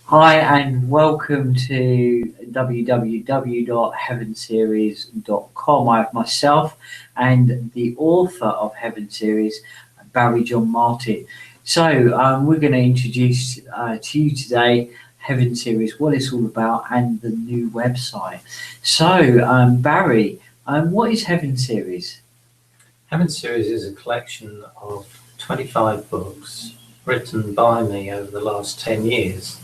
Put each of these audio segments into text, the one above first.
Hi and welcome to www.heavenseries.com. I have myself and the author of Heaven Series, Barry John Martin. We're going to introduce to you today Heaven Series, what it's all about, and the new website. Barry, what is Heaven Series? Heaven Series is a collection of 25 books written by me over the last 10 years.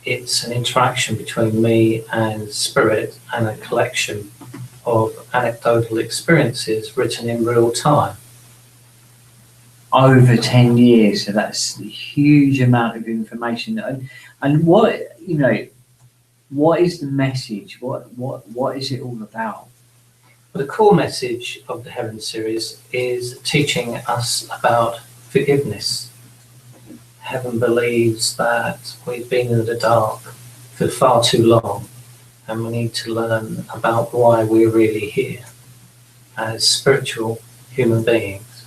It's an interaction between me and Spirit and a collection of anecdotal experiences written in real time. Over 10 years, so that's a huge amount of information. And what is the message? What is it all about? The core message of the Heaven Series is teaching us about forgiveness. Heaven believes that we've been in the dark for far too long, and we need to learn about why we're really here as spiritual human beings.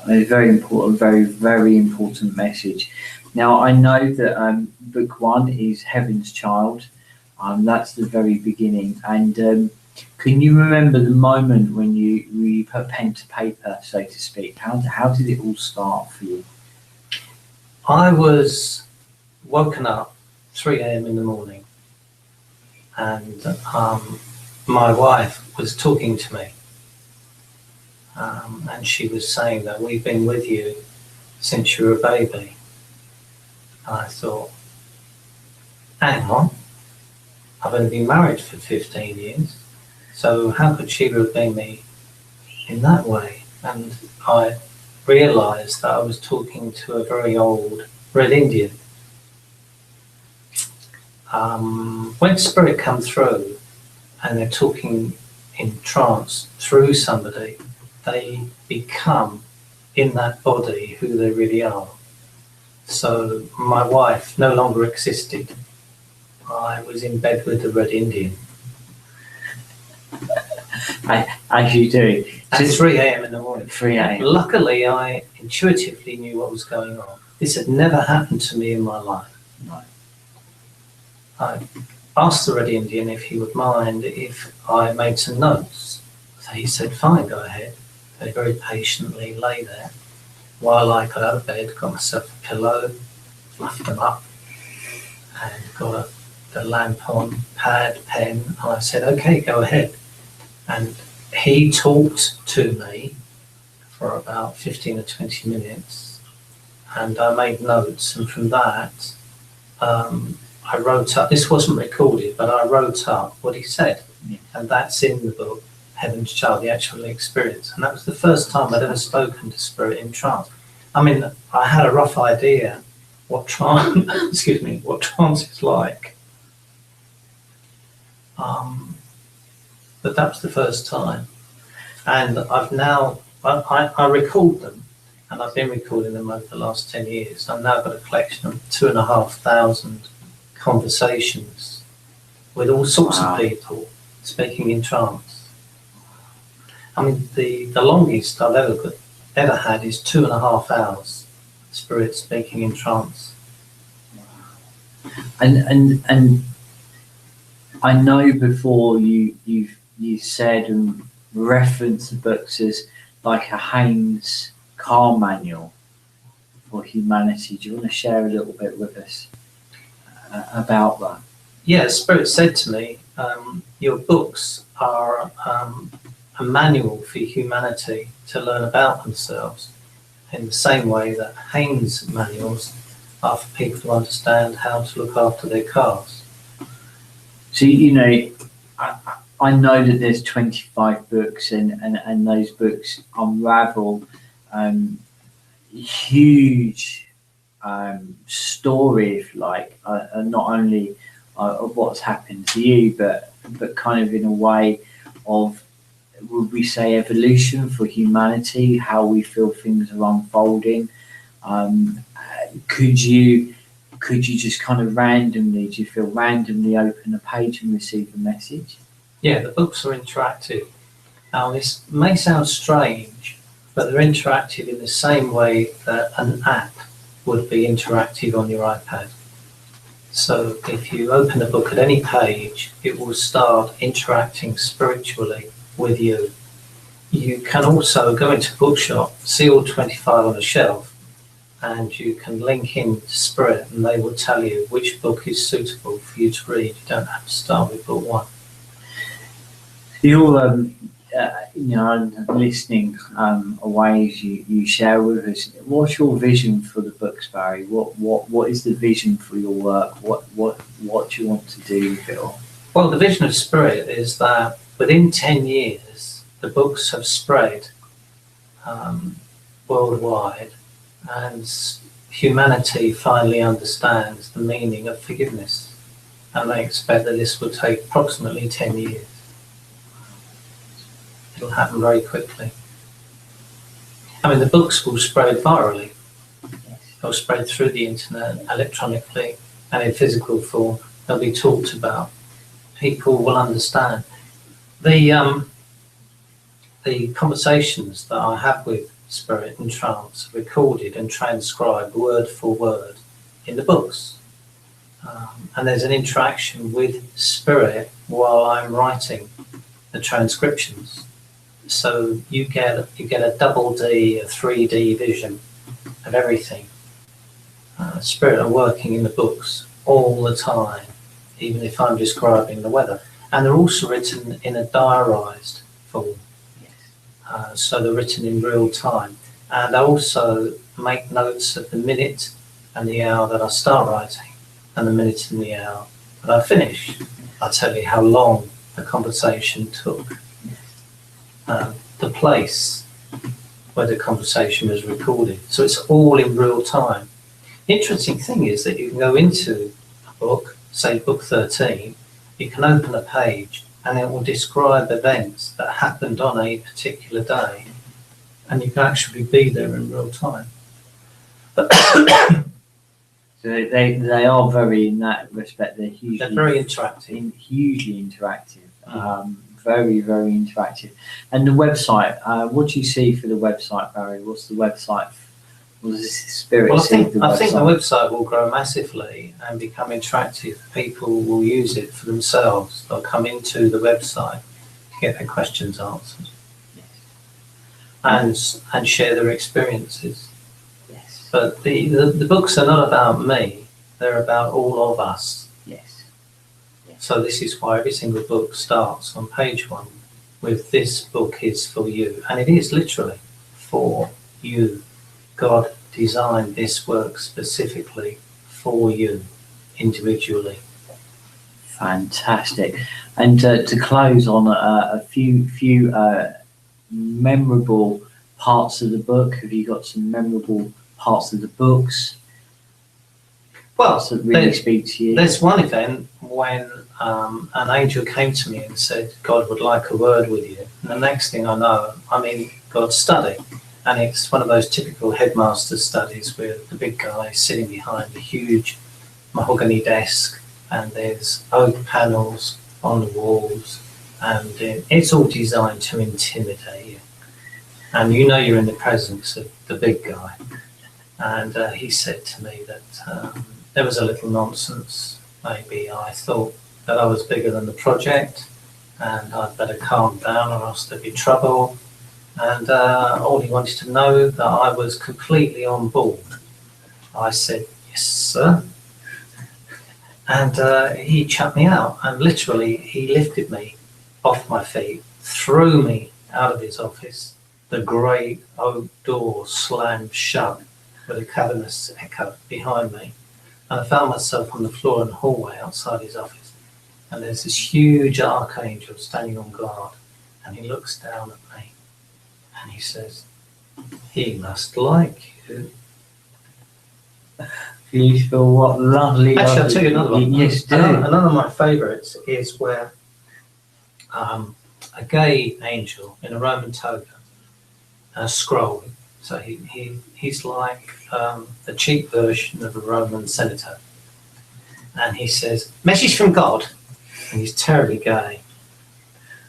A very important, very important message. Now, I know that book one is Heaven's Child. That's the very beginning. And can you remember the moment when you put pen to paper, so to speak? How did it all start for you? I was woken up 3 a.m. in the morning, and my wife was talking to me, and she was saying that we've been with you since you were a baby. And I thought, hang on, I've only been married for 15 years, so how could she have been me in that way? And I realised that I was talking to a very old Red Indian. When Spirit come through and they're talking in trance through somebody, they become in that body who they really are. So my wife no longer existed. I was in bed with the Red Indian. As you do. At 3 a.m. in the morning. 3 a.m. Luckily, I intuitively knew what was going on. This had never happened to me in my life. Right. I asked the Red Indian if he would mind if I made some notes. So he said, fine, go ahead. They very patiently lay there while I got out of bed, got myself a pillow, fluffed them up, and got the lamp on, pad, pen, and I said, okay, go ahead. And he talked to me for about 15 or 20 minutes, and I made notes, and from that I wrote up, this wasn't recorded, but I wrote up what he said, and that's in the book, Heaven's Child, the actual experience. And that was the first time I'd ever spoken to Spirit in trance. I mean, I had a rough idea what trance, what trance is like. But that was the first time. And I've now, I record them, and I've been recording them over the last 10 years. I've now got a collection of 2,500 conversations with all sorts of people speaking in trance. I mean, the longest I've ever had is 2.5 hours, Spirit speaking in trance. And I know before you said and referenced the books as like a Haynes car manual for humanity. Do you want to share a little bit with us about that? Yeah, Spirit said to me, your books are a manual for humanity to learn about themselves, in the same way that Haynes manuals are for people to understand how to look after their cars. So, I know that there's 25 books and those books unravel huge story, if you like, not only of what's happened to you, but kind of in a way of, would we say, evolution for humanity, how we feel things are unfolding. Could you just kind of randomly, do you feel randomly open a page and receive a message? Yeah, the books are interactive. Now, this may sound strange, but they're interactive in the same way that an app would be interactive on your iPad. So if you open a book at any page, it will start interacting spiritually with you. You can also go into a bookshop, see all 25 on a shelf, and you can link in to Spirit, and they will tell you which book is suitable for you to read. You don't have to start with book one. You're, listening away as you share with us. What's your vision for the books, Barry? What is the vision for your work? What do you want to do with it all? Well, the vision of Spirit is that within 10 years, the books have spread worldwide, and humanity finally understands the meaning of forgiveness. And they expect that this will take approximately 10 years. It'll happen very quickly. I mean, the books will spread virally. They'll spread through the internet, electronically, and in physical form. They'll be talked about. People will understand. The conversations that I have with Spirit and Trance are recorded and transcribed word for word in the books. And there's an interaction with Spirit while I'm writing the transcriptions. So you get a double D, a 3D vision of everything. Spirit are working in the books all the time, even if I'm describing the weather. And they're also written in a diarised form. So they're written in real time. And I also make notes of the minute and the hour that I start writing, and the minute and the hour that I finish. I tell you how long the conversation took. The place where the conversation was recorded. So it's all in real time. The interesting thing is that you can go into a book, say book 13, you can open a page and it will describe events that happened on a particular day, and you can actually be there in real time. So they are very, in that respect, they're very interactive. Hugely interactive. Very, very interactive. And the website, what do you see for the website, Barry? What's the website? What does Spirit see? I think the website will grow massively and become interactive. People will use it for themselves. They'll come into the website to get their questions answered. Yes. And share their experiences. Yes. But the books are not about me. They're about all of us. Yes. So this is why every single book starts on page 1 with "This book is for you," and it is literally for you. God designed this work specifically for you, individually. Fantastic. And to close on a few memorable parts of the book, have you got some memorable parts of the books? Well, that really speak to you? There's one event when an angel came to me and said, God would like a word with you. And the next thing I know, I'm in God's study. And it's one of those typical headmaster studies with the big guy sitting behind a huge mahogany desk, and there's oak panels on the walls, and it's all designed to intimidate you. And you know you're in the presence of the big guy. And he said to me that there was a little nonsense. Maybe I thought that I was bigger than the project, and I'd better calm down or else there'd be trouble. And all he wanted to know that I was completely on board. I said, yes, sir. And he chucked me out, and literally he lifted me off my feet, threw me out of his office. The great oak door slammed shut with a cavernous echo behind me. And I found myself on the floor in the hallway outside his office. And there's this huge archangel standing on guard, and he looks down at me. And he says, he must like you. Beautiful, what lovely. Actually, I'll tell you another one. Yes, do. Another of my favourites is where a gay angel in a Roman toga, scrolling. So he's like the cheap version of a Roman senator. And he says, message from God. And he's terribly gay.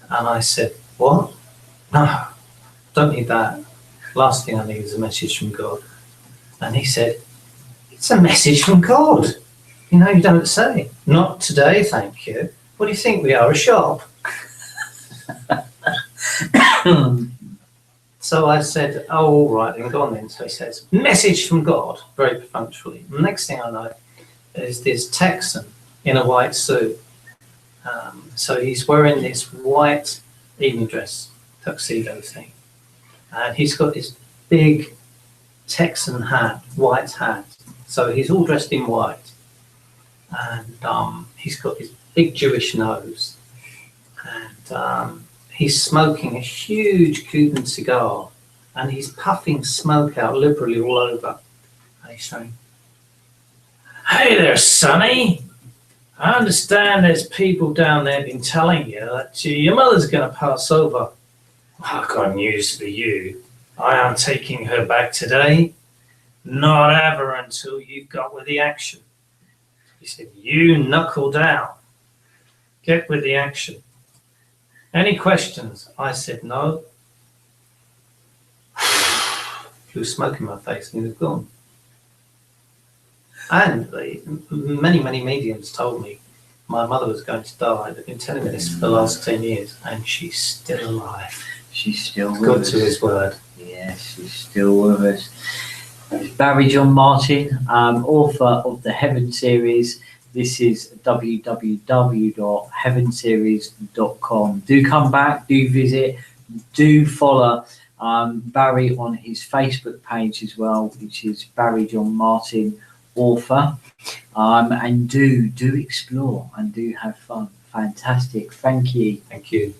And I said, what? No. Don't need that. Last thing I need is a message from God. And he said, It's a message from God. You know, you don't say, not today, thank you. What do you think we are, a shop? So I said, oh, all right, then go on then. So he says, message from God, very perfunctorily. The next thing I know is this Texan in a white suit. So he's wearing this white evening dress, tuxedo thing. And he's got this big Texan hat, white hat. So he's all dressed in white. And he's got this big Jewish nose. And he's smoking a huge Cuban cigar. And he's puffing smoke out liberally all over. And he's saying, hey there, Sonny. I understand there's people down there been telling you that your mother's going to pass over. Well, I've got news for you. I am taking her back today. Not ever until you've got with the action. He said, you knuckle down. Get with the action. Any questions? I said, no. He was smoking my face and he was gone. And many, many mediums told me my mother was going to die. They've been telling me this for the last 10 years, and she's still alive. She's still with God us. to his word. Yes, she's still with us. It's Barry John Martin, author of the Heaven series. This is www.heavenseries.com. Do come back, do visit, do follow Barry on his Facebook page as well, which is Barry John Martin author, and do explore and do have fun. Fantastic. Thank you. Thank you.